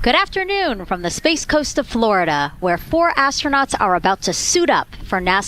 Good afternoon from the Space Coast of Florida, where 4 astronauts are about to suit up for NASA.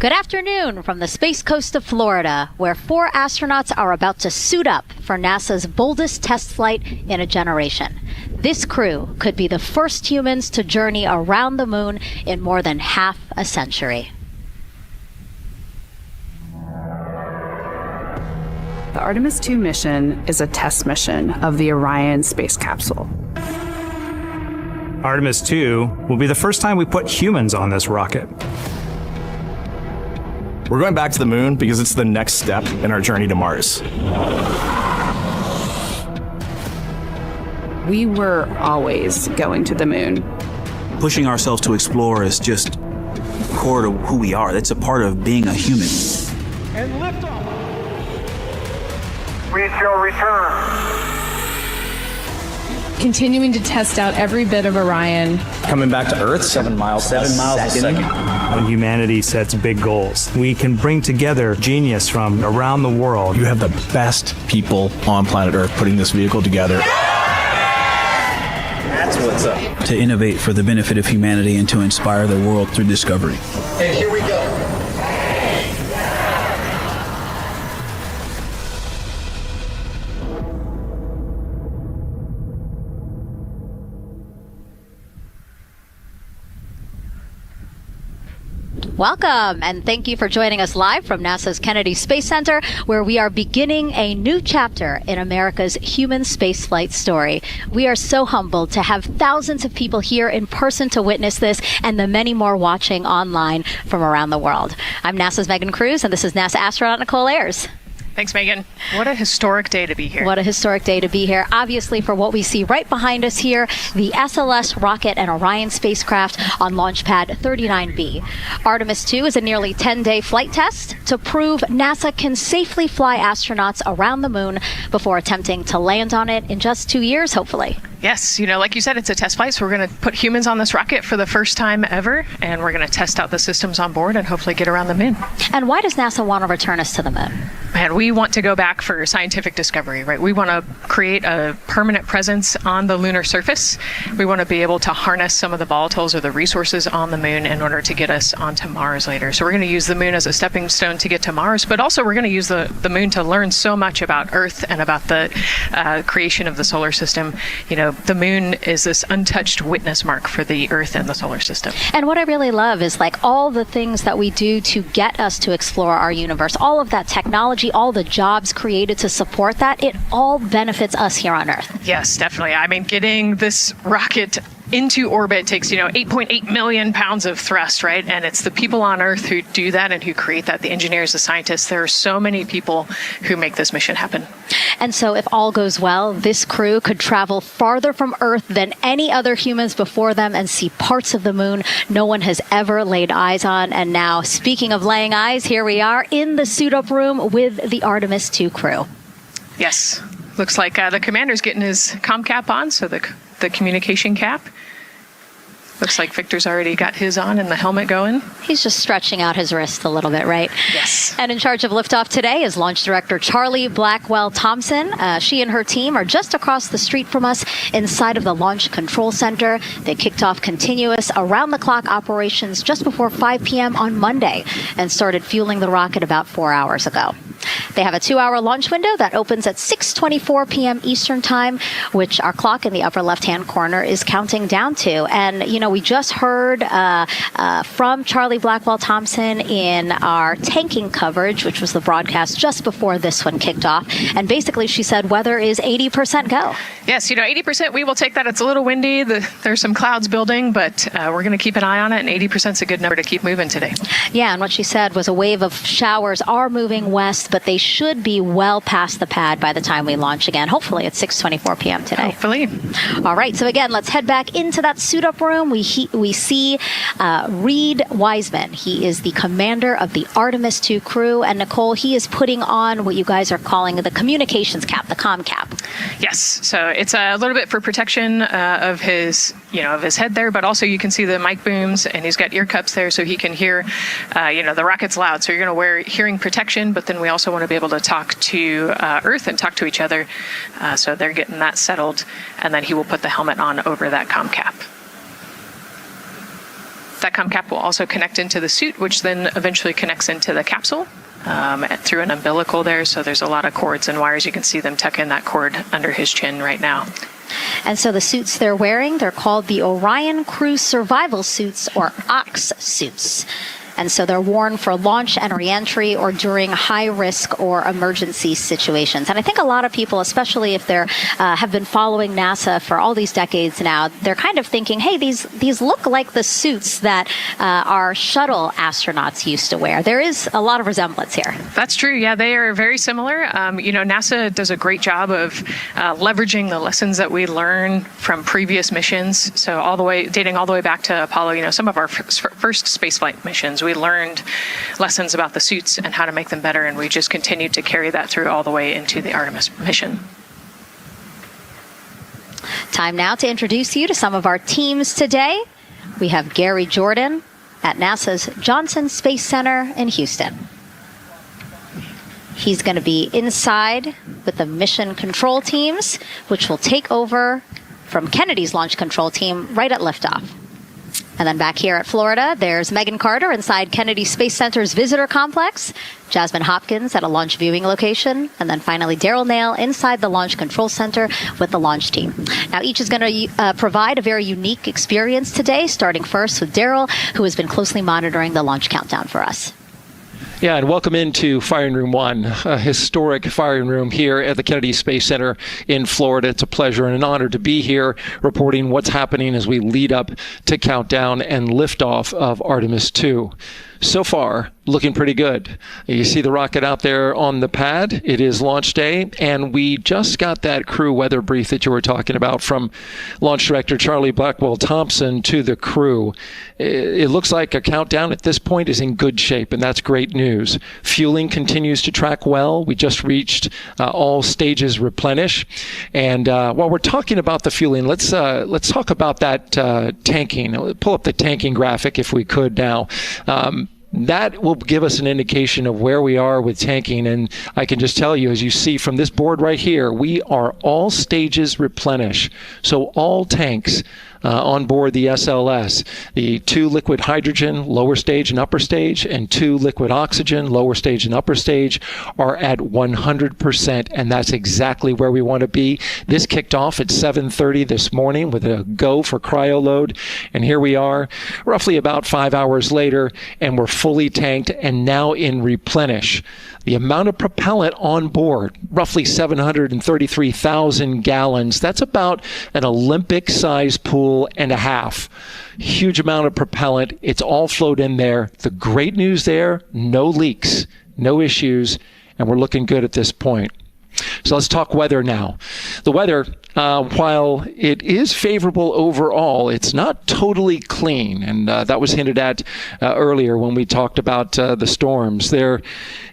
Good afternoon from the Space Coast of Florida, where 4 astronauts are about to suit up for NASA's boldest test flight in a generation. This crew could be the first humans to journey around the moon in more than half a century. The Artemis II mission is a test mission of the Orion space capsule. Artemis II will be the first time we put humans on this rocket. We're going back to the moon because it's the next step in our journey to Mars. We were always going to the moon. Pushing ourselves to explore is just core to who we are. That's a part of being a human. And liftoff. We shall return. continuing to test out every bit of Orion. Coming back to Earth, 7 miles a second. When humanity sets big goals, we can bring together genius from around the world. You have the best people on planet Earth putting this vehicle together. That's what's up. To innovate for the benefit of humanity and to inspire the world through discovery. And here we go. Welcome, and thank you for joining us live from NASA's Kennedy Space Center, where we are beginning a new chapter in America's human spaceflight story. We are so humbled to have thousands of people here in person to witness this, and the many more watching online from around the world. I'm NASA's Megan Cruz, and this is NASA astronaut Nicole Ayers. Thanks, Megan. What a historic day to be here. What a historic day to be here. Obviously, for what we see right behind us here, the SLS rocket and Orion spacecraft on Launch Pad 39B. Artemis II is a nearly 10-day flight test to prove NASA can safely fly astronauts around the moon before attempting to land on it in just 2 years, hopefully. Yes, like you said, it's a test flight, so we're going to put humans on this rocket for the first time ever, and we're going to test out the systems on board and hopefully get around the moon. And why does NASA want to return us to the moon? Man, we want to go back for scientific discovery, right? We want to create a permanent presence on the lunar surface. We want to be able to harness some of the volatiles or the resources on the moon in order to get us onto Mars later. So we're going to use the moon as a stepping stone to get to Mars, but also we're going to use the moon to learn so much about Earth and about the creation of the solar system. The moon is this untouched witness mark for the Earth and the solar system. And what I really love is all the things that we do to get us to explore our universe, all of that technology, all the jobs created to support that, it all benefits us here on Earth. Yes, definitely. I mean, getting this rocket into orbit takes, 8.8 million pounds of thrust, right? And it's the people on Earth who do that and who create that, the engineers, the scientists. There are so many people who make this mission happen. And so if all goes well, this crew could travel farther from Earth than any other humans before them and see parts of the moon no one has ever laid eyes on. And now, speaking of laying eyes, here we are in the suit-up room with the Artemis II crew. Yes. Looks like the commander's getting his comm cap on, so the communication cap. Looks like Victor's already got his on and the helmet going. He's just stretching out his wrist a little bit, right? Yes. And in charge of liftoff today is Launch Director Charlie Blackwell Thompson. She and her team are just across the street from us inside of the Launch Control Center. They kicked off continuous around-the-clock operations just before 5 p.m. on Monday and started fueling the rocket about 4 hours ago. They have a 2-hour launch window that opens at 6:24 p.m. Eastern Time, which our clock in the upper left-hand corner is counting down to. And, we just heard from Charlie Blackwell Thompson in our tanking coverage, which was the broadcast just before this one kicked off. And basically, she said weather is 80% go. Yes, 80%, we will take that. It's a little windy. There's some clouds building, but we're going to keep an eye on it, and 80% is a good number to keep moving today. Yeah, and what she said was a wave of showers are moving west, but they should be well past the pad by the time we launch again. Hopefully at 6:24 p.m. today. Hopefully. All right, so again, let's head back into that suit-up room. We see Reed Wiseman. He is the commander of the Artemis II crew, and Nicole, he is putting on what you guys are calling the communications cap, the comm cap. Yes, so it's a little bit for protection of his head there, but also you can see the mic booms, and he's got ear cups there so he can hear, the rocket's loud. So you're going to wear hearing protection, but then we also want to be able to talk to Earth and talk to each other. So they're getting that settled, and then he will put the helmet on over that comm cap. That comm cap will also connect into the suit, which then eventually connects into the capsule through an umbilical there. So there's a lot of cords and wires. You can see them tuck in that cord under his chin right now. And so the suits they're wearing, they're called the Orion Crew Survival Suits, or OX suits. And so they're worn for launch and reentry or during high risk or emergency situations. And I think a lot of people, especially if they're have been following NASA for all these decades now, they're kind of thinking, hey, these look like the suits that our shuttle astronauts used to wear. There is a lot of resemblance here. That's true. Yeah, they are very similar. NASA does a great job of leveraging the lessons that we learn from previous missions. So dating all the way back to Apollo, some of our first spaceflight missions, we learned lessons about the suits and how to make them better, and we just continued to carry that through all the way into the Artemis mission. Time now to introduce you to some of our teams today. We have Gary Jordan at NASA's Johnson Space Center in Houston. He's going to be inside with the mission control teams, which will take over from Kennedy's launch control team right at liftoff. And then back here at Florida, there's Megan Carter inside Kennedy Space Center's visitor complex, Jasmine Hopkins at a launch viewing location, and then finally Daryl Nail inside the launch control center with the launch team. Now, each is going to provide a very unique experience today, starting first with Daryl, who has been closely monitoring the launch countdown for us. Yeah, and welcome into Firing Room 1, a historic firing room here at the Kennedy Space Center in Florida. It's a pleasure and an honor to be here reporting what's happening as we lead up to countdown and liftoff of Artemis II. So far, looking pretty good. You see the rocket out there on the pad. It is launch day, and we just got that crew weather brief that you were talking about from Launch Director Charlie Blackwell-Thompson to the crew. It looks like a countdown at this point is in good shape, and that's great news. Fueling continues to track well. We just reached all stages replenish. And while we're talking about the fueling, let's talk about that tanking. Pull up the tanking graphic if we could now. That will give us an indication of where we are with tanking. And I can just tell you, as you see from this board right here, we are all stages replenish. So all tanks on board the SLS, the 2 liquid hydrogen, lower stage and upper stage, and 2 liquid oxygen, lower stage and upper stage, are at 100%, and that's exactly where we want to be. This kicked off at 7:30 this morning with a go for cryo load, and here we are, roughly about 5 hours later, and we're fully tanked and now in replenish. The amount of propellant on board, roughly 733,000 gallons. That's about an Olympic-sized pool and a half. Huge amount of propellant. It's all flowed in there. The great news there, no leaks, no issues, and we're looking good at this point. So let's talk weather now. The weather, while it is favorable overall, it's not totally clean. And that was hinted at earlier when we talked about the storms. There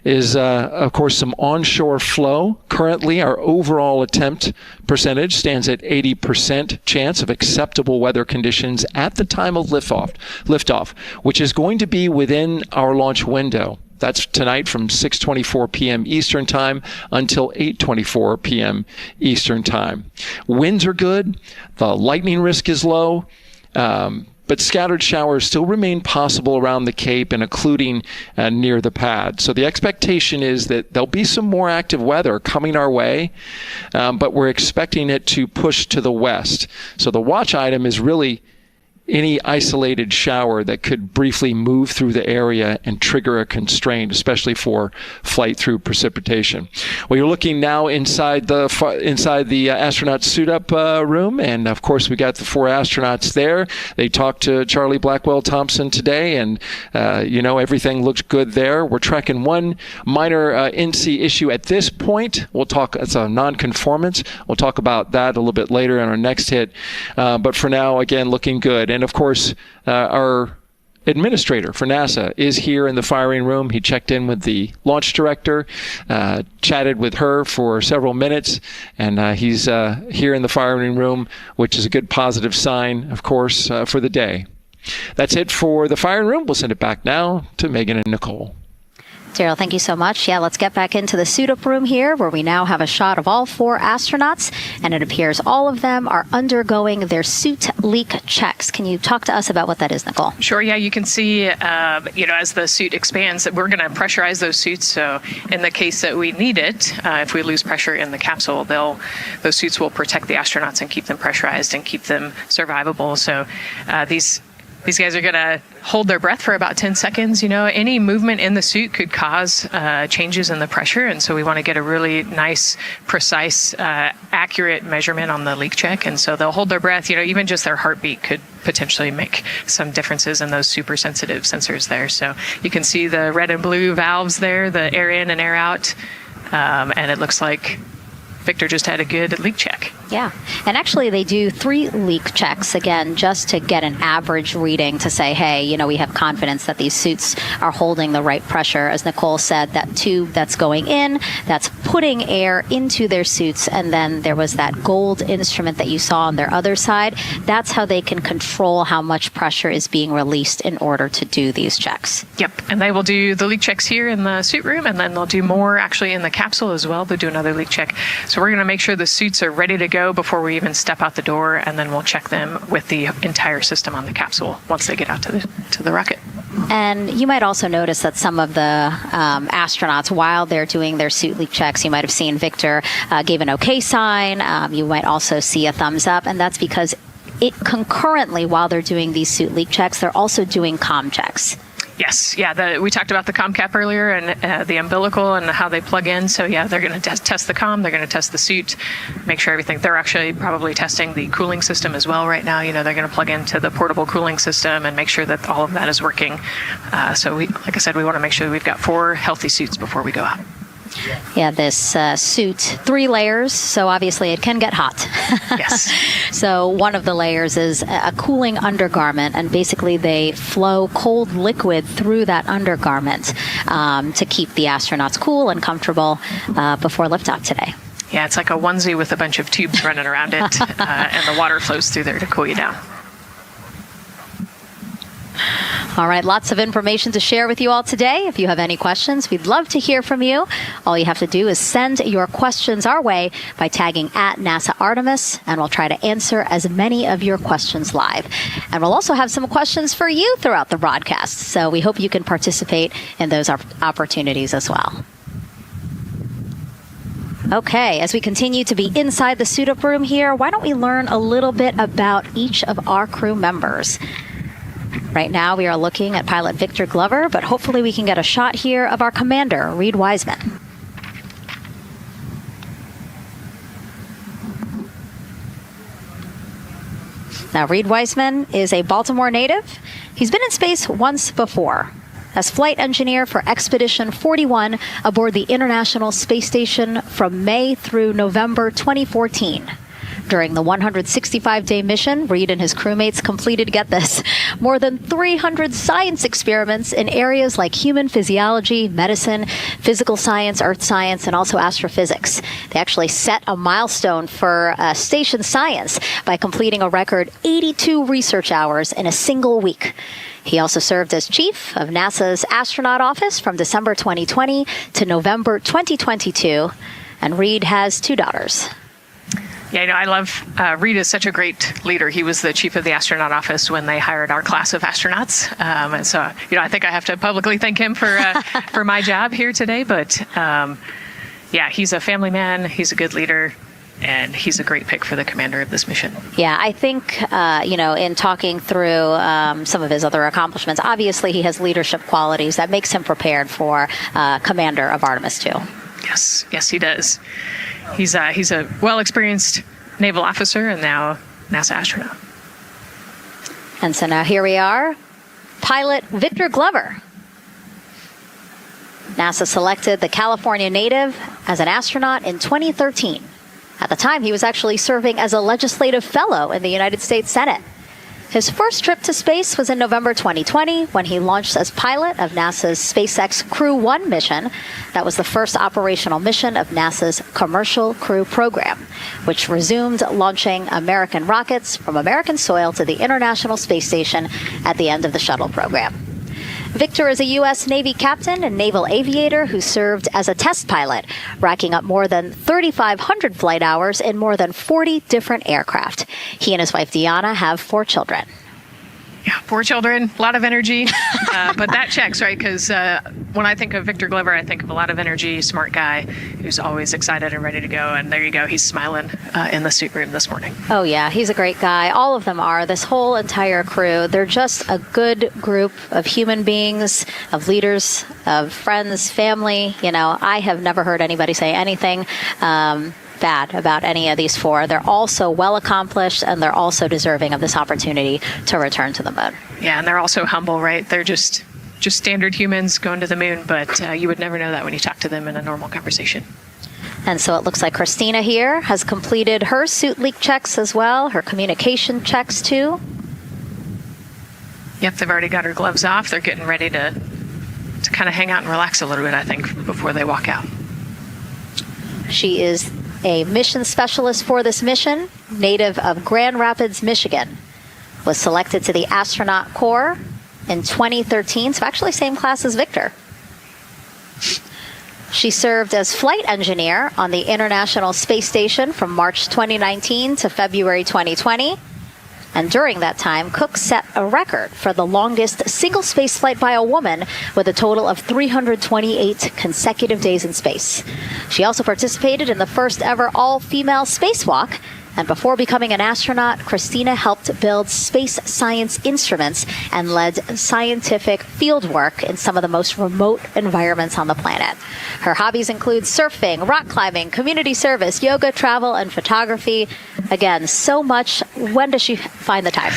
is, of course, some onshore flow. Currently, our overall attempt percentage stands at 80% chance of acceptable weather conditions at the time of liftoff, which is going to be within our launch window. That's tonight from 6:24 p.m. Eastern Time until 8:24 p.m. Eastern Time. Winds are good. The lightning risk is low. But scattered showers still remain possible around the Cape and including near the pad. So the expectation is that there'll be some more active weather coming our way, but we're expecting it to push to the west. So the watch item is really any isolated shower that could briefly move through the area and trigger a constraint, especially for flight through precipitation. Well, you're looking now inside the astronaut suit-up room, and of course we got the 4 astronauts there. They talked to Charlie Blackwell-Thompson today, and everything looks good there. We're tracking one minor NC issue at this point. We'll talk. It's a non-conformance. We'll talk about that a little bit later in our next hit. But for now, again, looking good. And of course, our administrator for NASA is here in the firing room. He checked in with the launch director, chatted with her for several minutes, and he's here in the firing room, which is a good positive sign, of course, for the day. That's it for the firing room. We'll send it back now to Megan and Nicole. Daryl, thank you so much. Yeah, let's get back into the suit-up room here, where we now have a shot of all 4 astronauts, and it appears all of them are undergoing their suit leak checks. Can you talk to us about what that is, Nicole? Sure. Yeah, you can see, as the suit expands, that we're going to pressurize those suits. So in the case that we need it, if we lose pressure in the capsule, those suits will protect the astronauts and keep them pressurized and keep them survivable. So these guys are going to hold their breath for about 10 seconds. Any movement in the suit could cause changes in the pressure. And so we want to get a really nice, precise, accurate measurement on the leak check. And so they'll hold their breath. Even just their heartbeat could potentially make some differences in those super sensitive sensors there. So you can see the red and blue valves there, the air in and air out. And it looks like Victor just had a good leak check. Yeah. And actually, they do 3 leak checks, again, just to get an average reading to say, hey, you know, we have confidence that these suits are holding the right pressure. As Nicole said, that tube that's going in, that's putting air into their suits. And then there was that gold instrument that you saw on their other side. That's how they can control how much pressure is being released in order to do these checks. Yep. And they will do the leak checks here in the suit room, and then they'll do more actually in the capsule as well. They'll do another leak check. So we're going to make sure the suits are ready to go before we even step out the door, and then we'll check them with the entire system on the capsule once they get out to the rocket. And you might also notice that some of the astronauts, while they're doing their suit leak checks, you might have seen Victor gave an okay sign. You might also see a thumbs up, and that's because concurrently, while they're doing these suit leak checks, they're also doing comm checks. Yes, yeah. We talked about the comm cap earlier and the umbilical and how they plug in. So yeah, they're going to test the comm. They're going to test the suit, make sure everything. They're actually probably testing the cooling system as well right now. You know, they're going to plug into the portable cooling system and make sure that all of that is working. So like I said, we want to make sure we've got 4 healthy suits before we go out. Yeah, this suit, 3 layers, so obviously it can get hot. Yes. So one of the layers is a cooling undergarment, and basically they flow cold liquid through that undergarment to keep the astronauts cool and comfortable before liftoff today. Yeah, it's like a onesie with a bunch of tubes running around it, and the water flows through there to cool you down. All right, lots of information to share with you all today. If you have any questions, we'd love to hear from you. All you have to do is send your questions our way by tagging at NASA Artemis, and we'll try to answer as many of your questions live. And we'll also have some questions for you throughout the broadcast, so we hope you can participate in those opportunities as well. Okay, as we continue to be inside the suit-up room here, why don't we learn a little bit about each of our crew members? Right now, we are looking at pilot Victor Glover, but hopefully we can get a shot here of our commander, Reed Wiseman. Now, Reed Wiseman is a Baltimore native. He's been in space once before as flight engineer for Expedition 41 aboard the International Space Station from May through November 2014. During the 165-day mission, Reed and his crewmates completed, get this, more than 300 science experiments in areas like human physiology, medicine, physical science, earth science, and also astrophysics. They actually set a milestone for station science by completing a record 82 research hours in a single week. He also served as chief of NASA's Astronaut Office from December 2020 to November 2022, and Reed has 2 daughters. Yeah, I love Reed is such a great leader. He was the chief of the astronaut office when they hired our class of astronauts. And so, I think I have to publicly thank him for my job here today. But yeah, he's a family man. He's a good leader. And he's a great pick for the commander of this mission. Yeah, I think, in talking through some of his other accomplishments, obviously he has leadership qualities that makes him prepared for commander of Artemis II. Yes, he does. He's a well-experienced naval officer and now NASA astronaut. And so now here we are, pilot Victor Glover. NASA selected the California native as an astronaut in 2013. At the time, he was actually serving as a legislative fellow in the United States Senate. His first trip to space was in November 2020 when he launched as pilot of NASA's SpaceX Crew 1 mission. That was the first operational mission of NASA's Commercial Crew Program, which resumed launching American rockets from American soil to the International Space Station at the end of the shuttle program. Victor is a U.S. Navy captain and naval aviator who served as a test pilot, racking up more than 3,500 flight hours in more than 40 different aircraft. He and his wife, Deanna, have 4 children. Yeah, 4 children, a lot of energy, but that checks, right? Because when I think of Victor Glover, I think of a lot of energy, smart guy who's always excited and ready to go. And there you go, he's smiling in the suit room this morning. Oh, yeah, he's a great guy. All of them are. This whole entire crew, they're just a good group of human beings, of leaders, of friends, family. I have never heard anybody say anything bad about any of these 4. They're all so well accomplished, and they're also deserving of this opportunity to return to the moon. Yeah, and they're also humble, right? They're just standard humans going to the moon, but you would never know that when you talk to them in a normal conversation. And so it looks like Christina here has completed her suit leak checks as well, her communication checks too. Yep, they've already got her gloves off. They're getting ready to kind of hang out and relax a little bit, I think, before they walk out. She is a mission specialist for this mission, native of Grand Rapids, Michigan. Was selected to the Astronaut Corps in 2013, so actually same class as Victor. She served as flight engineer on the International Space Station from March 2019 to February 2020. And during that time, Cook set a record for the longest single space flight by a woman with a total of 328 consecutive days in space. She also participated in the first ever all-female spacewalk. And before becoming an astronaut, Christina helped build space science instruments and led scientific field work in some of the most remote environments on the planet. Her hobbies include surfing, rock climbing, community service, yoga, travel, and photography. Again, so much. When does she find the time?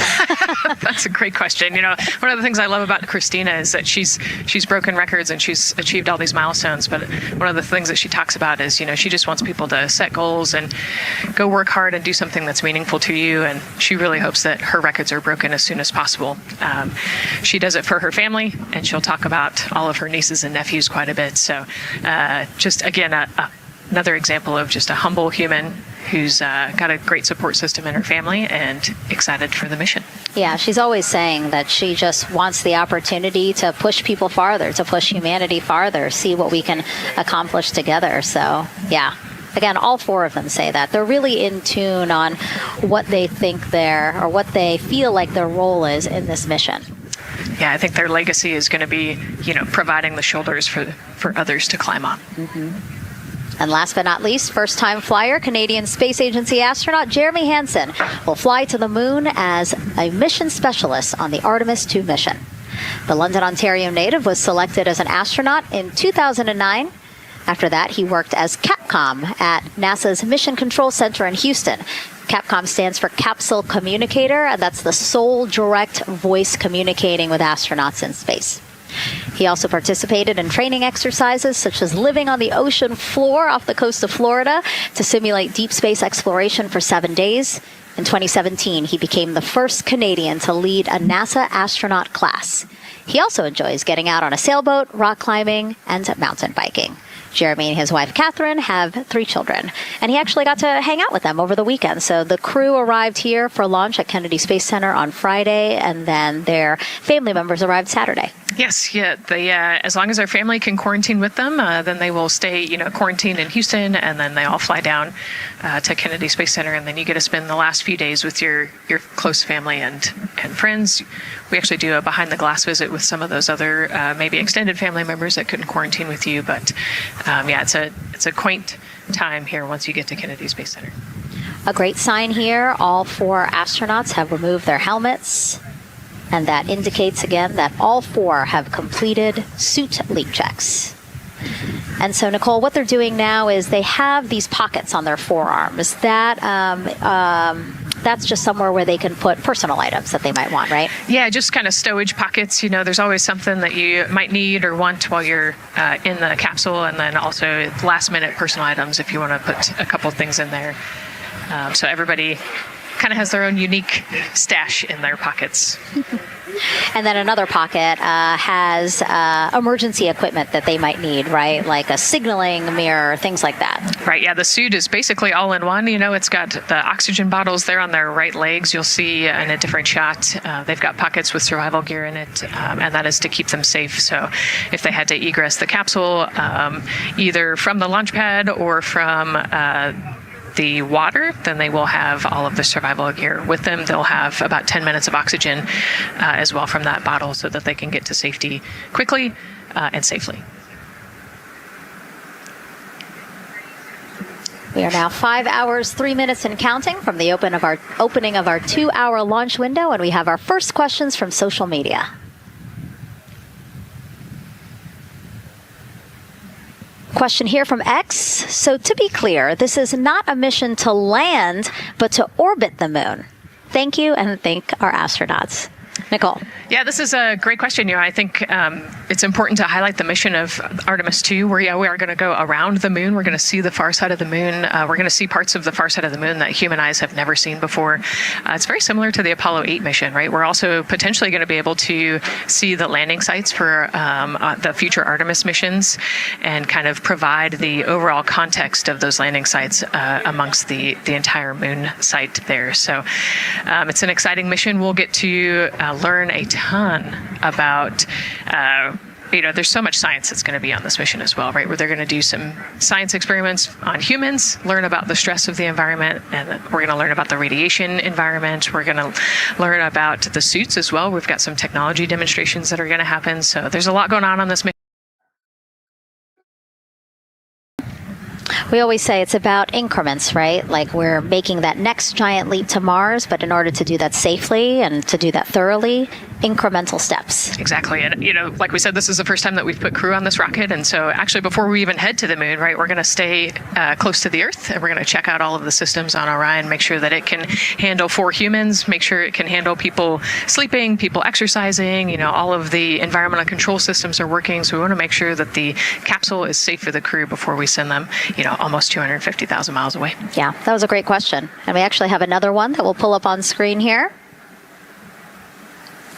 That's a great question. You know, one of the things I love about Christina is that she's broken records and she's achieved all these milestones. But one of the things that she talks about is, you know, she just wants people to set goals and go work hard and do something that's meaningful to you. And she really hopes that her records are broken as soon as possible. She does it for her family, and she'll talk about all of her nieces and nephews quite a bit. So just, again, another example of just a humble human who's got a great support system in her family and excited for the mission. Yeah, she's always saying that she just wants the opportunity to push people farther, to push humanity farther, see what we can accomplish together. So, yeah. Again, all four of them say that. They're really in tune on what they think or what they feel like their role is in this mission. Yeah, I think their legacy is going to be, you know, providing the shoulders for others to climb on. And last but not least, first-time flyer, Canadian Space Agency astronaut Jeremy Hansen will fly to the moon as a mission specialist on the Artemis II mission. The London, Ontario native was selected as an astronaut in 2009. After that, he worked as Capcom at NASA's Mission Control Center in Houston. Capcom stands for Capsule Communicator, and that's the sole direct voice communicating with astronauts in space. He also participated in training exercises such as living on the ocean floor off the coast of Florida to simulate deep space exploration for 7 days. In 2017, he became the first Canadian to lead a NASA astronaut class. He also enjoys getting out on a sailboat, rock climbing, and mountain biking. Jeremy and his wife, Catherine, have 3 children, and he actually got to hang out with them over the weekend. So the crew arrived here for lunch at Kennedy Space Center on Friday, and then their family members arrived Saturday. Yes, yeah. As long as their family can quarantine with them, then they will stay, quarantined in Houston, and then they all fly down to Kennedy Space Center, and then you get to spend the last few days with your close family and friends. We actually do a behind-the-glass visit with some of those other maybe extended family members that couldn't quarantine with you, but it's a quaint time here once you get to Kennedy Space Center. A great sign here, all 4 astronauts have removed their helmets, and that indicates again that all 4 have completed suit leak checks. And so, Nicole, what they're doing now is they have these pockets on their forearms. That's just somewhere where they can put personal items that they might want, right? Yeah, just kind of stowage pockets. There's always something that you might need or want while you're in the capsule, and then also last-minute personal items if you want to put a couple things in there. So everybody kind of has their own unique stash in their pockets. And then another pocket has emergency equipment that they might need, right? Like a signaling mirror, things like that. Right, yeah, the suit is basically all in one. It's got the oxygen bottles there on their right legs. You'll see in a different shot, they've got pockets with survival gear in it, and that is to keep them safe. So if they had to egress the capsule, either from the launch pad or from the water, then they will have all of the survival gear with them. They'll have about 10 minutes of oxygen as well from that bottle so that they can get to safety quickly and safely. We are now 5 hours, 3 minutes and counting from the opening of our 2-hour launch window, and we have our first questions from social media. Question here from X. So to be clear, this is not a mission to land, but to orbit the moon. Thank you, and thank our astronauts. Nicole. Yeah, this is a great question. I think it's important to highlight the mission of Artemis II, where we are going to go around the moon. We're going to see the far side of the moon. We're going to see parts of the far side of the moon that human eyes have never seen before. It's very similar to the Apollo 8 mission, right? We're also potentially going to be able to see the landing sites for the future Artemis missions and kind of provide the overall context of those landing sites amongst the entire moon site there. So it's an exciting mission. We'll get to learn a ton about there's so much science that's going to be on this mission as well, right? Where they're going to do some science experiments on humans, learn about the stress of the environment, and we're going to learn about the radiation environment. We're going to learn about the suits as well. We've got some technology demonstrations that are going to happen. So there's a lot going on this mission. We always say it's about increments, right? Like we're making that next giant leap to Mars, but in order to do that safely and to do that thoroughly, incremental steps. Exactly. And, like we said, this is the first time that we've put crew on this rocket. And so actually before we even head to the moon, right, we're going to stay close to the Earth and we're going to check out all of the systems on Orion, make sure that it can handle 4 humans, make sure it can handle people sleeping, people exercising, all of the environmental control systems are working. So we want to make sure that the capsule is safe for the crew before we send them, almost 250,000 miles away. Yeah, that was a great question. And we actually have another one that we'll pull up on screen here.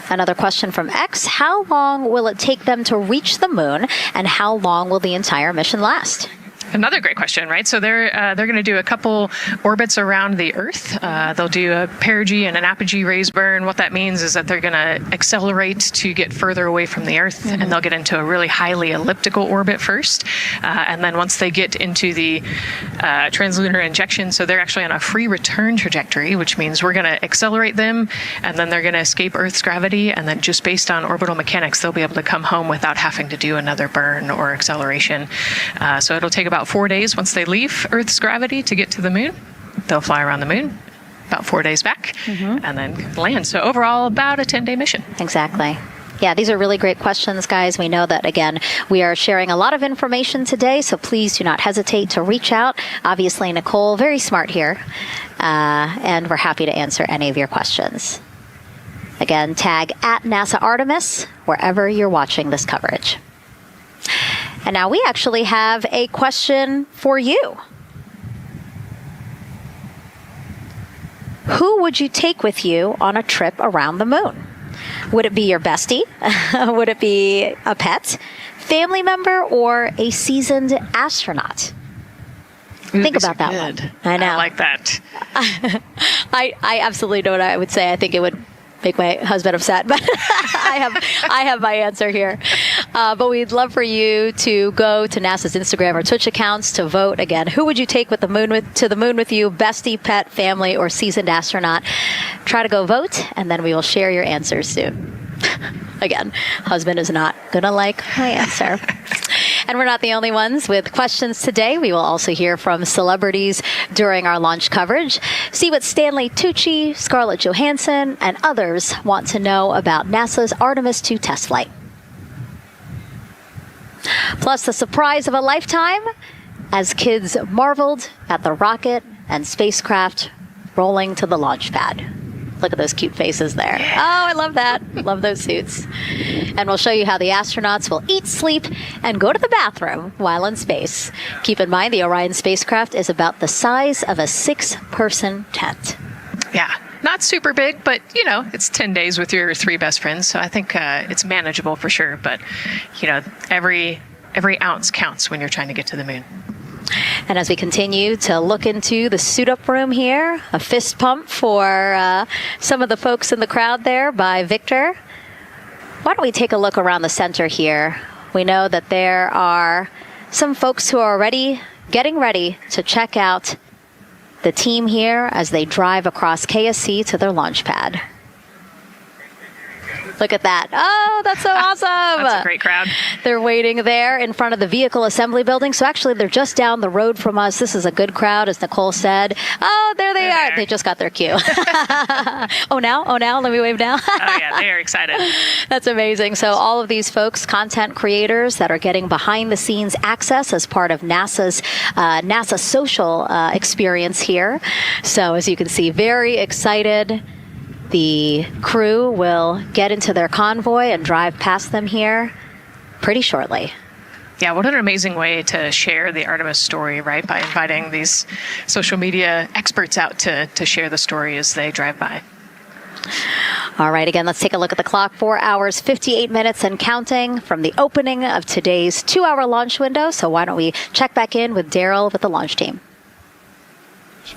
Another question from X. How long will it take them to reach the moon, and how long will the entire mission last? Another great question, right? So they're going to do a couple orbits around the Earth. They'll do a perigee and an apogee raise burn. What that means is that they're going to accelerate to get further away from the Earth, and they'll get into a really highly elliptical orbit first. And then once they get into the translunar injection, so they're actually on a free return trajectory, which means we're going to accelerate them, and then they're going to escape Earth's gravity, and then just based on orbital mechanics, they'll be able to come home without having to do another burn or acceleration. So it'll take about 4 days once they leave Earth's gravity to get to the moon. They'll fly around the moon, about 4 days back, and then land. So overall, about a 10-day mission. Exactly. Yeah, these are really great questions, guys. We know that, again, we are sharing a lot of information today, so please do not hesitate to reach out. Obviously, Nicole, very smart here, and we're happy to answer any of your questions. Again, tag at NASA Artemis wherever you're watching this coverage. And now we actually have a question for you. Who would you take with you on a trip around the moon? Would it be your bestie? Would it be a pet, family member, or a seasoned astronaut? Think about that one. I know. I like that. I absolutely know what I would say. I think it would make my husband upset, but I have my answer here. But we'd love for you to go to NASA's Instagram or Twitch accounts to vote. Again, who would you take to the moon with you? Bestie, pet, family, or seasoned astronaut? Try to go vote, and then we will share your answers soon. Again, husband is not going to like my answer. And we're not the only ones with questions today. We will also hear from celebrities during our launch coverage. See what Stanley Tucci, Scarlett Johansson, and others want to know about NASA's Artemis II test flight. Plus the surprise of a lifetime as kids marveled at the rocket and spacecraft rolling to the launch pad. Look at those cute faces there. Oh, I love that. Love those suits. And we'll show you how the astronauts will eat, sleep, and go to the bathroom while in space. Keep in mind, the Orion spacecraft is about the size of a 6-person tent. Yeah, not super big, but, it's 10 days with your 3 best friends. So I think it's manageable for sure. But, every ounce counts when you're trying to get to the moon. And as we continue to look into the suit-up room here, a fist pump for some of the folks in the crowd there by Victor. Why don't we take a look around the center here? We know that there are some folks who are already getting ready to check out the team here as they drive across KSC to their launch pad. Look at that. Oh, that's so awesome. That's a great crowd. They're waiting there in front of the vehicle assembly building. So actually, they're just down the road from us. This is a good crowd, as Nicole said. Oh, there they are. They just got their cue. Oh, now? Let me wave now. Oh, yeah. They are excited. That's amazing. So all of these folks, content creators that are getting behind-the-scenes access as part of NASA's NASA social experience here. So as you can see, very excited. The crew will get into their convoy and drive past them here pretty shortly. Yeah, what an amazing way to share the Artemis story, right? By inviting these social media experts out to share the story as they drive by. All right, again, let's take a look at the clock. 4 hours, 58 minutes and counting from the opening of today's 2-hour launch window. So why don't we check back in with Daryl with the launch team.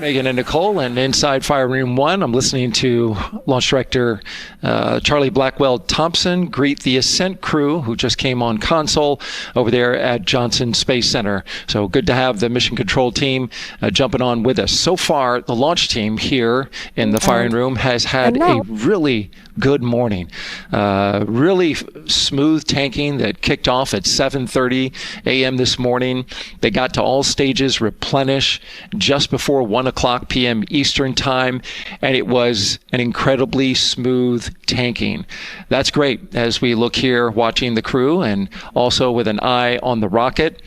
Megan and Nicole, and inside Fire Room 1, I'm listening to Launch Director Charlie Blackwell-Thompson greet the Ascent crew who just came on console over there at Johnson Space Center. So good to have the mission control team jumping on with us. So far, the launch team here in the firing room has had a really good morning. Really smooth tanking that kicked off at 7:30 a.m. this morning. They got to all stages replenish just before 1 o'clock p.m. Eastern time, and it was an incredibly smooth tanking. That's great as we look here watching the crew and also with an eye on the rocket.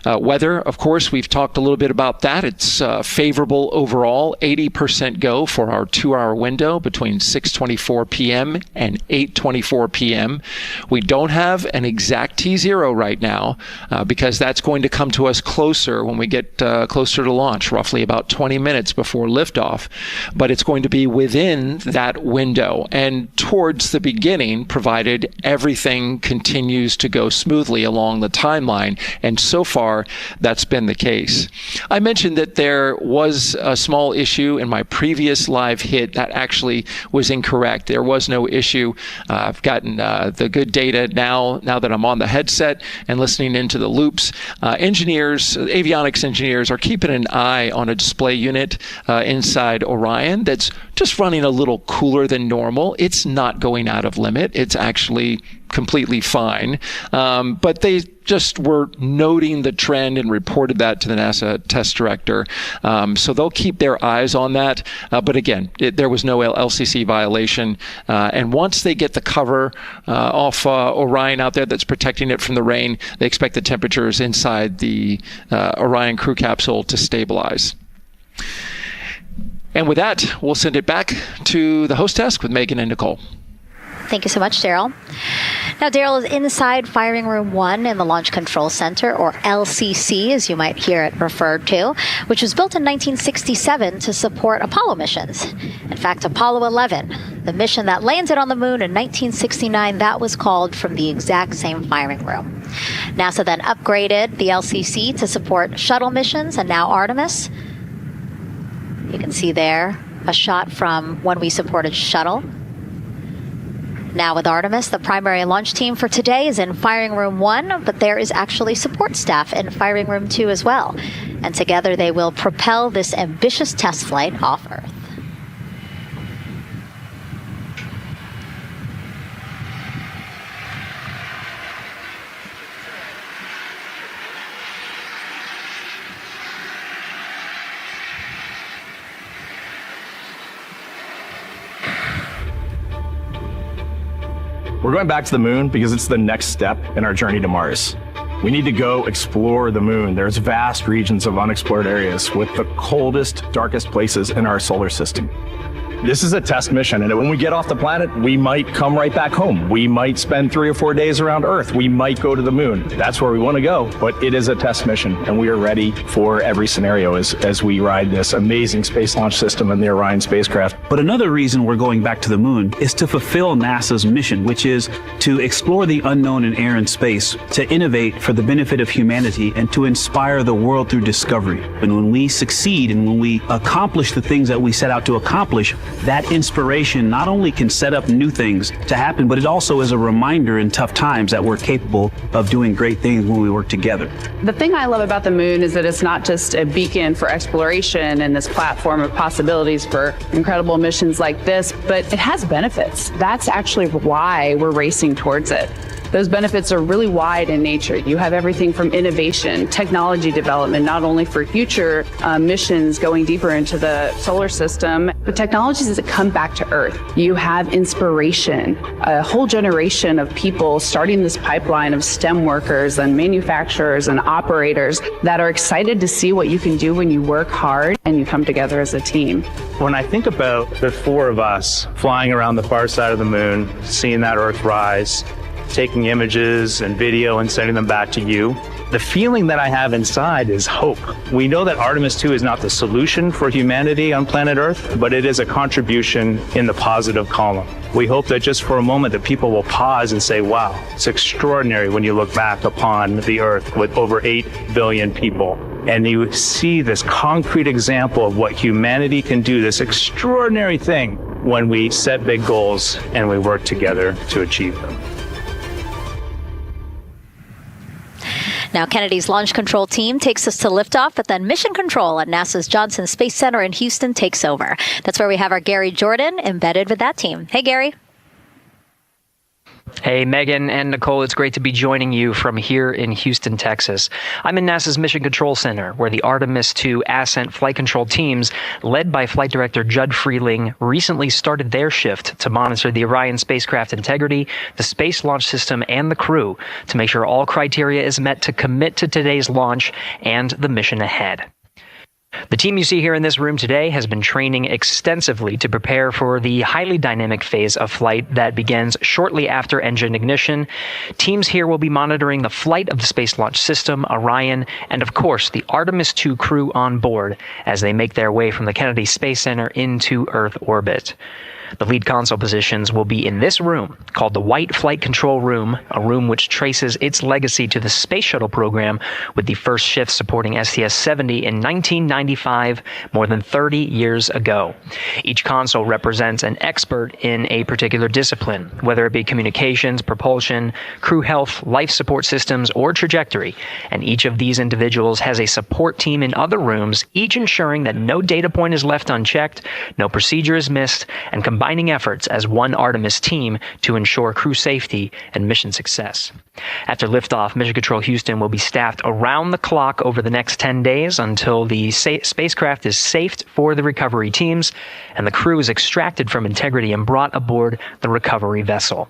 Weather, of course, we've talked a little bit about that. It's favorable overall, 80% go for our 2-hour window between 6:24 p.m. and 8:24 p.m. We don't have an exact T0 right now because that's going to come to us closer when we get closer to launch, roughly about 20 minutes before liftoff. But it's going to be within that window and towards the beginning, provided everything continues to go smoothly along the timeline. And so far, that's been the case. I mentioned that there was a small issue in my previous live hit that actually was incorrect. There was no issue. I've gotten the good data now that I'm on the headset and listening into the loops. Avionics engineers are keeping an eye on a display unit inside Orion that's just running a little cooler than normal. It's not going out of limit. It's actually completely fine. But they just were noting the trend and reported that to the NASA test director. So they'll keep their eyes on that. But again, there was no LCC violation. And once they get the cover off Orion out there that's protecting it from the rain, they expect the temperatures inside the Orion crew capsule to stabilize. And with that, we'll send it back to the host desk with Megan and Nicole. Thank you so much, Daryl. Now, Daryl is inside Firing Room 1 in the Launch Control Center, or LCC, as you might hear it referred to, which was built in 1967 to support Apollo missions. In fact, Apollo 11, the mission that landed on the moon in 1969, that was called from the exact same firing room. NASA then upgraded the LCC to support shuttle missions, and now Artemis. You can see there a shot from when we supported shuttle. Now with Artemis, the primary launch team for today is in Firing Room 1, but there is actually support staff in Firing Room 2 as well. And together they will propel this ambitious test flight off Earth. We're going back to the moon because it's the next step in our journey to Mars. We need to go explore the moon. There's vast regions of unexplored areas with the coldest, darkest places in our solar system. This is a test mission, and when we get off the planet, we might come right back home. We might spend 3 or 4 days around Earth. We might go to the moon. That's where we want to go, but it is a test mission, and we are ready for every scenario as we ride this amazing space launch system and the Orion spacecraft. But another reason we're going back to the moon is to fulfill NASA's mission, which is to explore the unknown in air and space, to innovate for the benefit of humanity, and to inspire the world through discovery. And when we succeed and when we accomplish the things that we set out to accomplish, that inspiration not only can set up new things to happen, but it also is a reminder in tough times that we're capable of doing great things when we work together. The thing I love about the moon is that it's not just a beacon for exploration and this platform of possibilities for incredible missions like this, but it has benefits. That's actually why we're racing towards it. Those benefits are really wide in nature. You have everything from innovation, technology development, not only for future missions going deeper into the solar system, but technologies that come back to Earth. You have inspiration, a whole generation of people starting this pipeline of STEM workers and manufacturers and operators that are excited to see what you can do when you work hard and you come together as a team. When I think about the four of us flying around the far side of the moon, seeing that Earth rise, taking images and video and sending them back to you, the feeling that I have inside is hope. We know that Artemis II is not the solution for humanity on planet Earth, but it is a contribution in the positive column. We hope that just for a moment that people will pause and say, wow, it's extraordinary when you look back upon the Earth with over 8 billion people. And you see this concrete example of what humanity can do, this extraordinary thing when we set big goals and we work together to achieve them. Now, Kennedy's launch control team takes us to liftoff, but then mission control at NASA's Johnson Space Center in Houston takes over. That's where we have our Gary Jordan embedded with that team. Hey, Gary. Hey, Megan and Nicole, it's great to be joining you from here in Houston, Texas. I'm in NASA's Mission Control Center, where the Artemis II Ascent flight control teams, led by Flight Director Judd Freeling, recently started their shift to monitor the Orion spacecraft integrity, the Space Launch System, and the crew to make sure all criteria is met to commit to today's launch and the mission ahead. The team you see here in this room today has been training extensively to prepare for the highly dynamic phase of flight that begins shortly after engine ignition. Teams here will be monitoring the flight of the Space Launch System, Orion, and of course the Artemis II crew on board as they make their way from the Kennedy Space Center into Earth orbit. The lead console positions will be in this room, called the White Flight Control Room, a room which traces its legacy to the Space Shuttle program, with the first shift supporting STS-70 in 1995, more than 30 years ago. Each console represents an expert in a particular discipline, whether it be communications, propulsion, crew health, life support systems, or trajectory. And each of these individuals has a support team in other rooms, each ensuring that no data point is left unchecked, no procedure is missed, and combining efforts as one Artemis team to ensure crew safety and mission success. After liftoff, Mission Control Houston will be staffed around the clock over the next 10 days until the spacecraft is safed for the recovery teams and the crew is extracted from integrity and brought aboard the recovery vessel.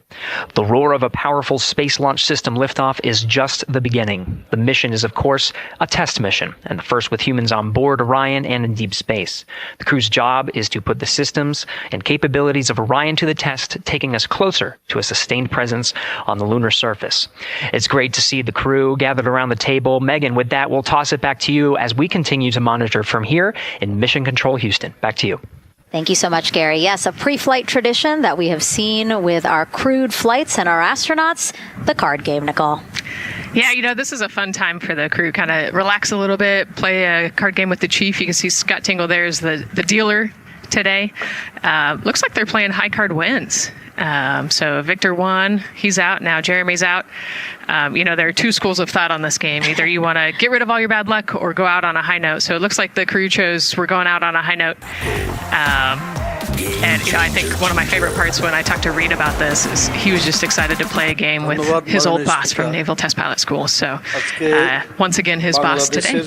The roar of a powerful Space Launch System liftoff is just the beginning. The mission is, of course, a test mission, and the first with humans on board Orion and in deep space. The crew's job is to put the systems and capabilities of Orion to the test, taking us closer to a sustained presence on the lunar surface. It's great to see the crew gathered around the table. Megan, with that, we'll toss it back to you as we continue to monitor from here in Mission Control Houston. Back to you. Thank you so much, Gary. Yes, a pre-flight tradition that we have seen with our crewed flights and our astronauts, the card game, Nicole. Yeah, you know, this is a fun time for the crew. Kind of relax a little bit, play a card game with the chief. You can see Scott Tingle there is the dealer today. Looks like they're playing high card wins. So Victor won, he's out, now Jeremy's out. You know, there are two schools of thought on this game. Either you want to get rid of all your bad luck or go out on a high note. So it looks like the crew chose we're going out on a high note. And you know, I think one of my favorite parts when I talked to Reed about this is he was just excited to play a game with his old boss from Naval Test Pilot School. So once again, his boss today.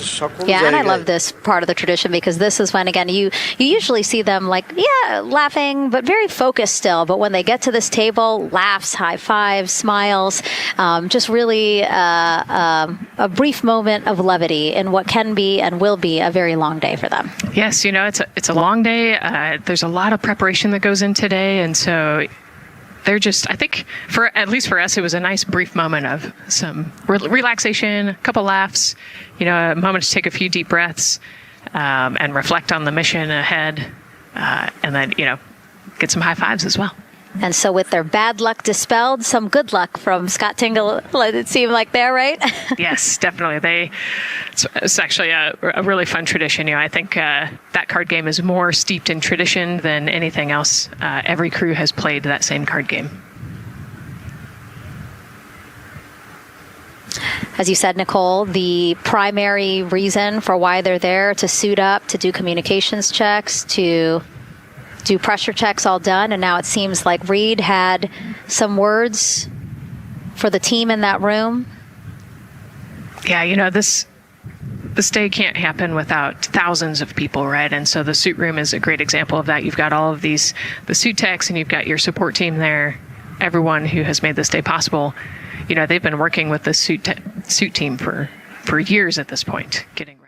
Yeah, and I love this part of the tradition because this is when, again, you usually see them like, yeah, laughing, but very focused still. But when they get to this table, laughs, high fives, smiles, just really a brief moment of levity in what can be and will be a very long day for them. Yes, you know, it's a long day. There's a lot of preparation that goes in today, and so they're just, I think, at least for us, it was a nice brief moment of some relaxation, a couple laughs, you know, a moment to take a few deep breaths and reflect on the mission ahead, and then, you know, get some high fives as well. And so with their bad luck dispelled, some good luck from Scott Tingle, it seemed like there, right? Yes, definitely. It's actually a really fun tradition. You know, I think that card game is more steeped in tradition than anything else. Every crew has played that same card game. As you said, Nicole, the primary reason for why they're there to suit up, to do communications checks, to do pressure checks all done, and now it seems like Reed had some words for the team in that room? Yeah, this day can't happen without thousands of people, right? And so the suit room is a great example of that. You've got all of the suit techs, and you've got your support team there, everyone who has made this day possible. They've been working with the suit team for years at this point, getting ready.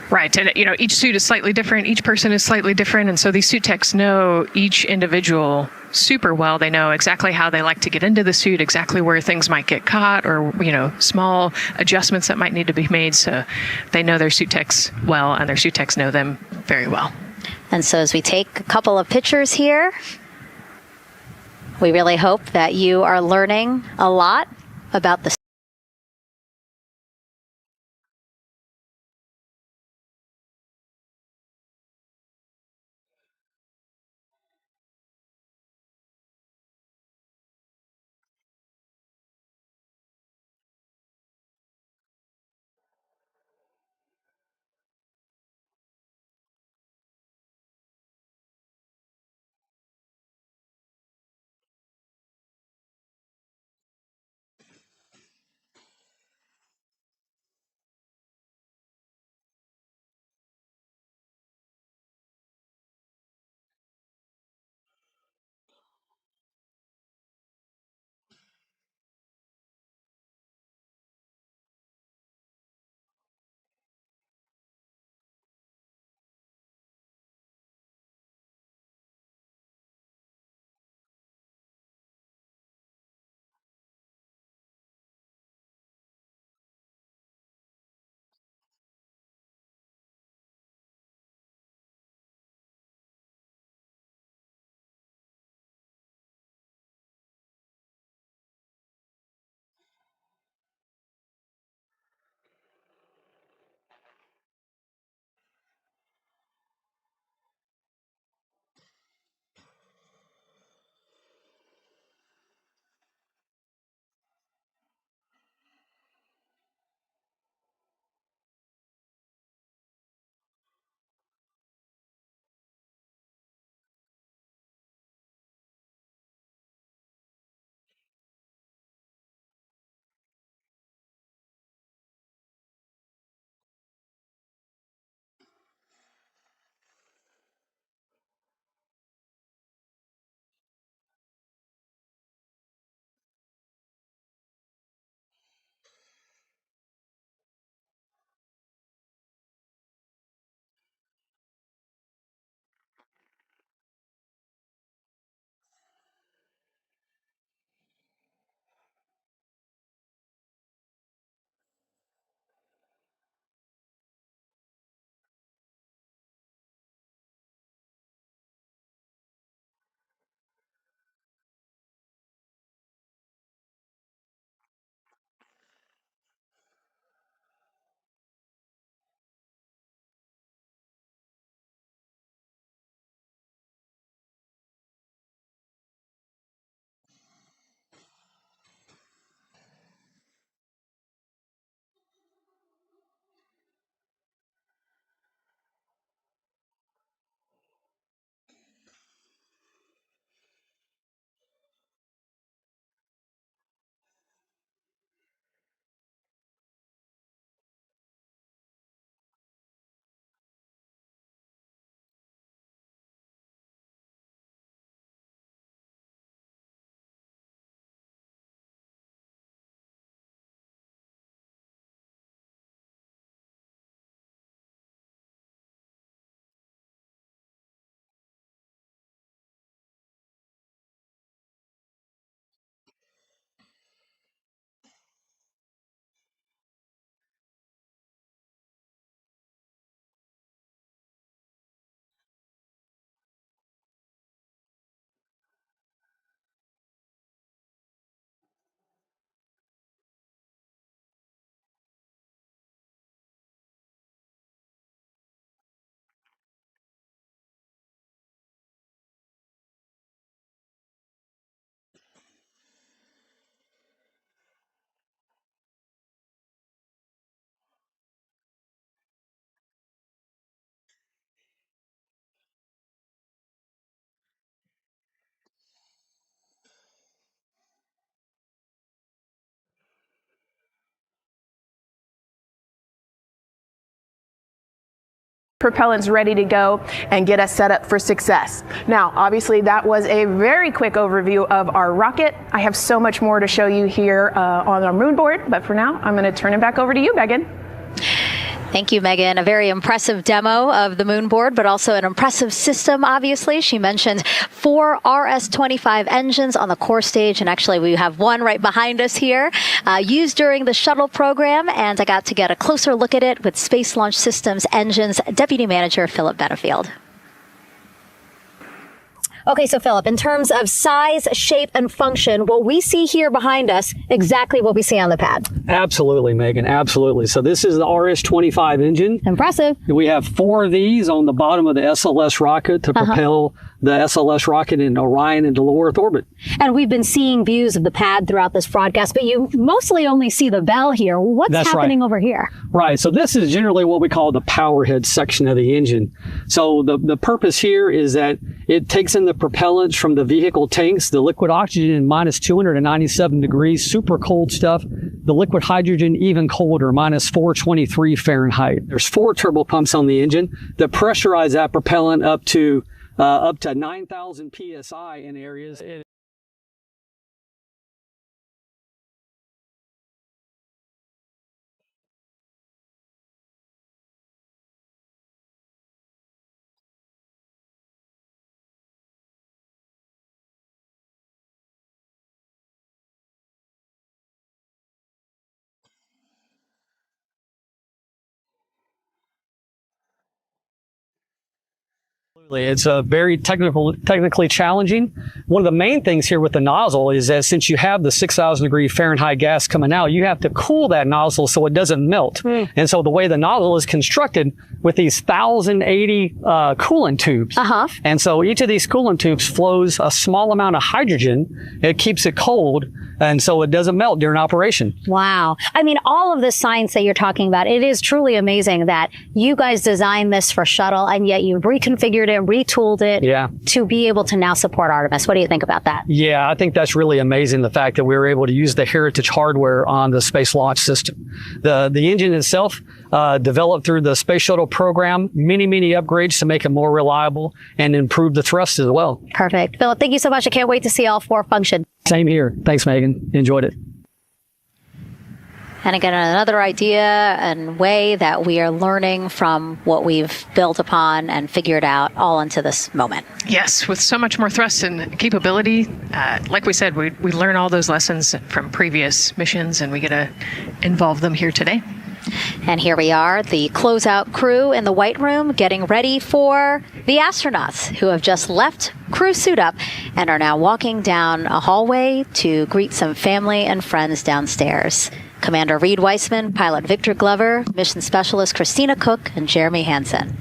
Right, and each suit is slightly different, each person is slightly different, and so these suit techs know each individual super well. They know exactly how they like to get into the suit, exactly where things might get caught, or small adjustments that might need to be made. So they know their suit techs well, and their suit techs know them very well. And so as we take a couple of pictures here, we really hope that you are learning a lot about the propellants ready to go and get us set up for success. Now, obviously that was a very quick overview of our rocket. I have so much more to show you here on our moon board, but for now, I'm going to turn it back over to you, Megan. Thank you, Megan. A very impressive demo of the moon board, but also an impressive system, obviously. She mentioned 4 RS-25 engines on the core stage, and actually we have one right behind us here, used during the shuttle program, and I got to get a closer look at it with Space Launch Systems Engines Deputy Manager Philip Benefield. Okay, so Philip, in terms of size, shape, and function, what we see here behind us, exactly what we see on the pad. Absolutely, Megan, absolutely. So this is the RS-25 engine. Impressive. We have 4 of these on the bottom of the SLS rocket to propel the SLS rocket in Orion into low Earth orbit. And we've been seeing views of the pad throughout this broadcast, but you mostly only see the bell here. What's happening over here? Right. So this is generally what we call the power head section of the engine. So the purpose here is that it takes in the propellants from the vehicle tanks, the liquid oxygen minus 297 degrees, super cold stuff. The liquid hydrogen even colder, minus 423 Fahrenheit. There's 4 turbo pumps on the engine that pressurize that propellant up to 9,000 psi in areas. It's a very technically challenging. One of the main things here with the nozzle is that since you have the 6,000 degree Fahrenheit gas coming out, you have to cool that nozzle so it doesn't melt. And so the way the nozzle is constructed with these 1,080 coolant tubes. And so each of these coolant tubes flows a small amount of hydrogen. It keeps it cold, and so it doesn't melt during operation. Wow. I mean, all of the science that you're talking about, it is truly amazing that you guys designed this for shuttle, and yet you've reconfigured it, retooled it to be able to now support Artemis. What do you think about that? Yeah, I think that's really amazing, the fact that we were able to use the heritage hardware on the Space Launch System. The engine itself, developed through the Space Shuttle program, many upgrades to make it more reliable and improve the thrust as well. Perfect. Philip, thank you so much. I can't wait to see all 4 function. Same here. Thanks, Megan. Enjoyed it. And again, another idea and way that we are learning from what we've built upon and figured out all into this moment. Yes, with so much more thrust and capability. Like we said, we learn all those lessons from previous missions, and we get to involve them here today. And here we are, the closeout crew in the White Room, getting ready for the astronauts who have just left crew suit up and are now walking down a hallway to greet some family and friends downstairs. Commander Reed Weissman, Pilot Victor Glover, Mission Specialist Christina Cook, and Jeremy Hansen.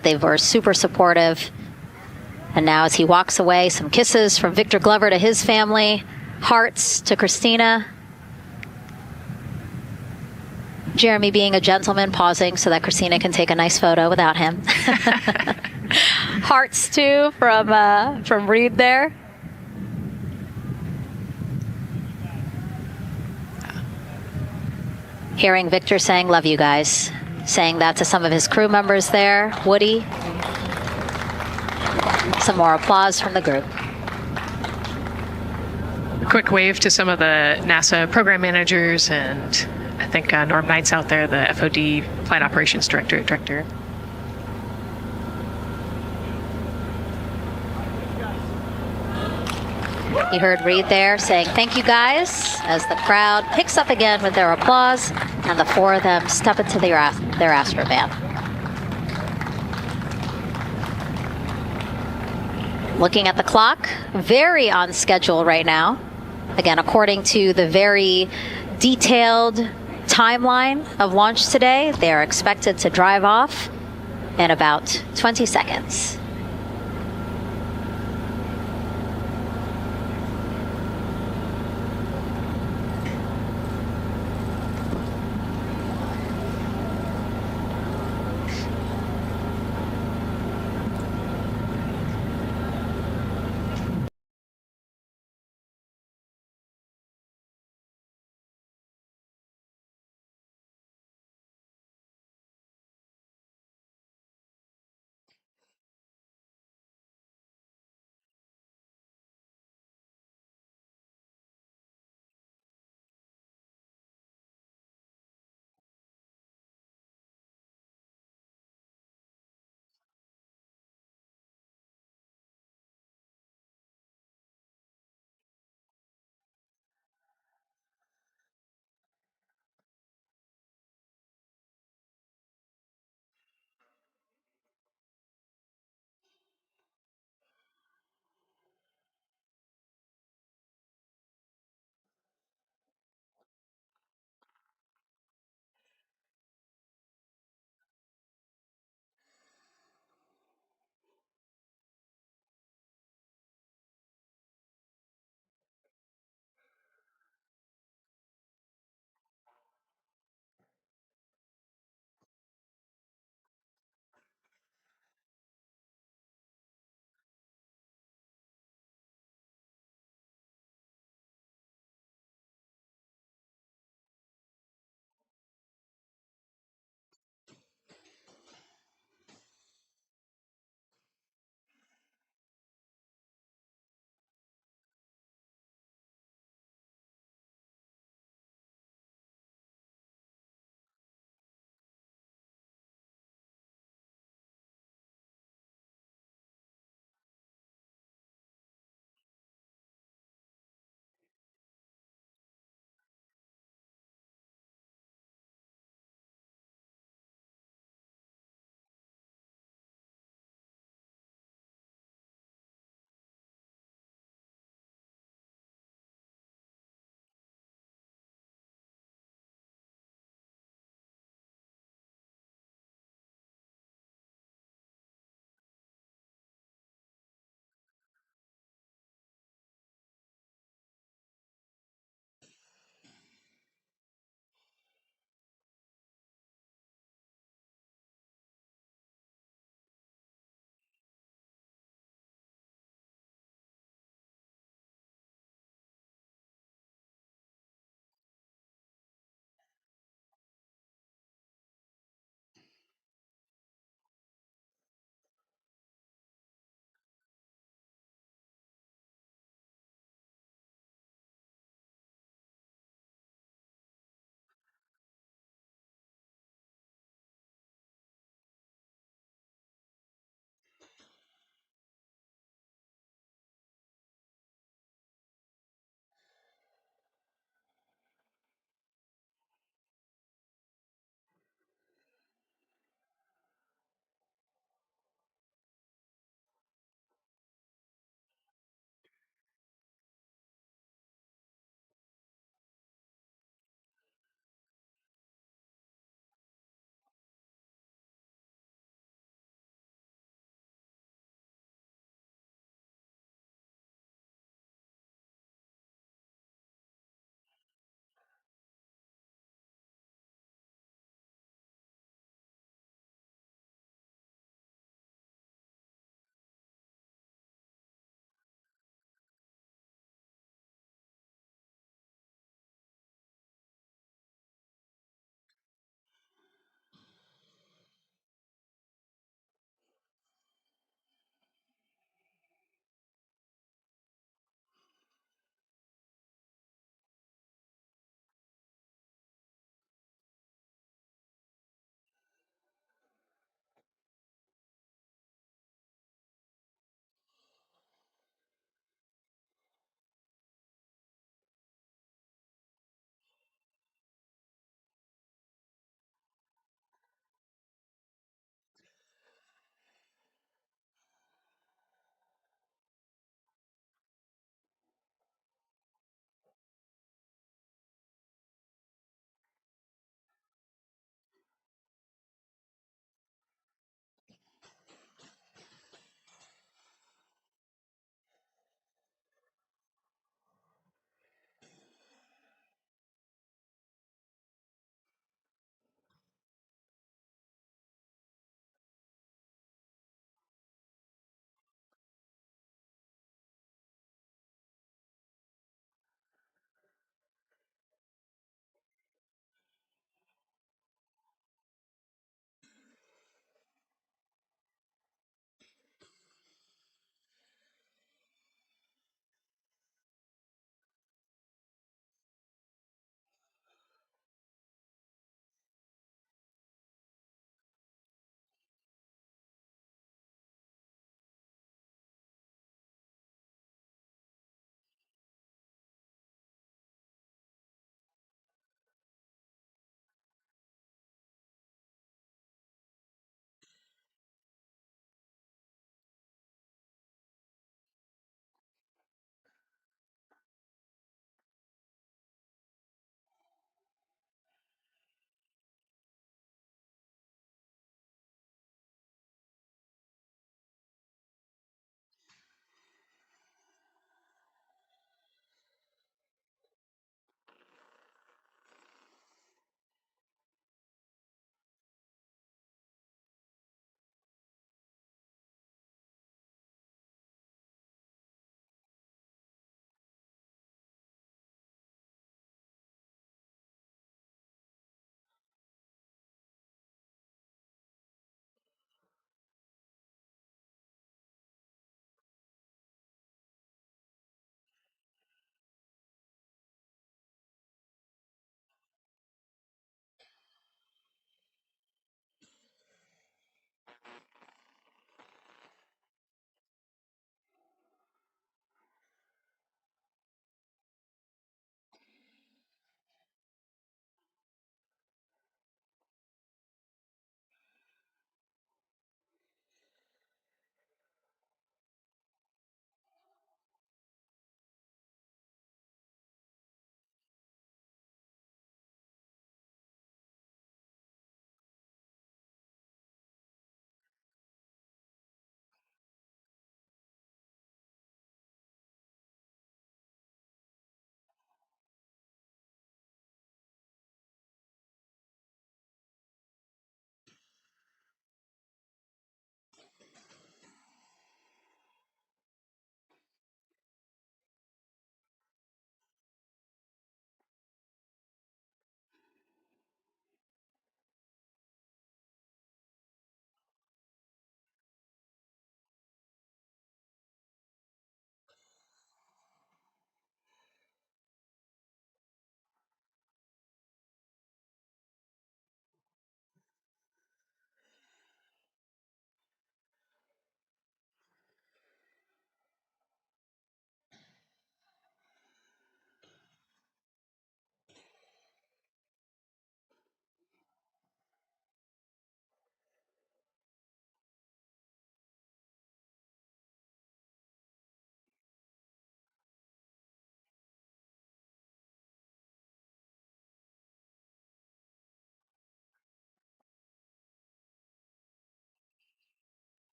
They were super supportive. And now as he walks away, some kisses from Victor Glover to his family, hearts to Christina. Jeremy being a gentleman, pausing so that Christina can take a nice photo without him. Hearts too from Reed there. Hearing Victor saying, "Love you guys," saying that to some of his crew members there. Woody. Some more applause from the group. A quick wave to some of the NASA program managers, and I think Norm Knight's out there, the FOD Flight Operations Director. You heard Reed there saying, "Thank you guys," as the crowd picks up again with their applause, and the four of them step into their Astrovan. Looking at the clock, very on schedule right now. Again, according to the very detailed timeline of launch today, they are expected to drive off in about 20 seconds.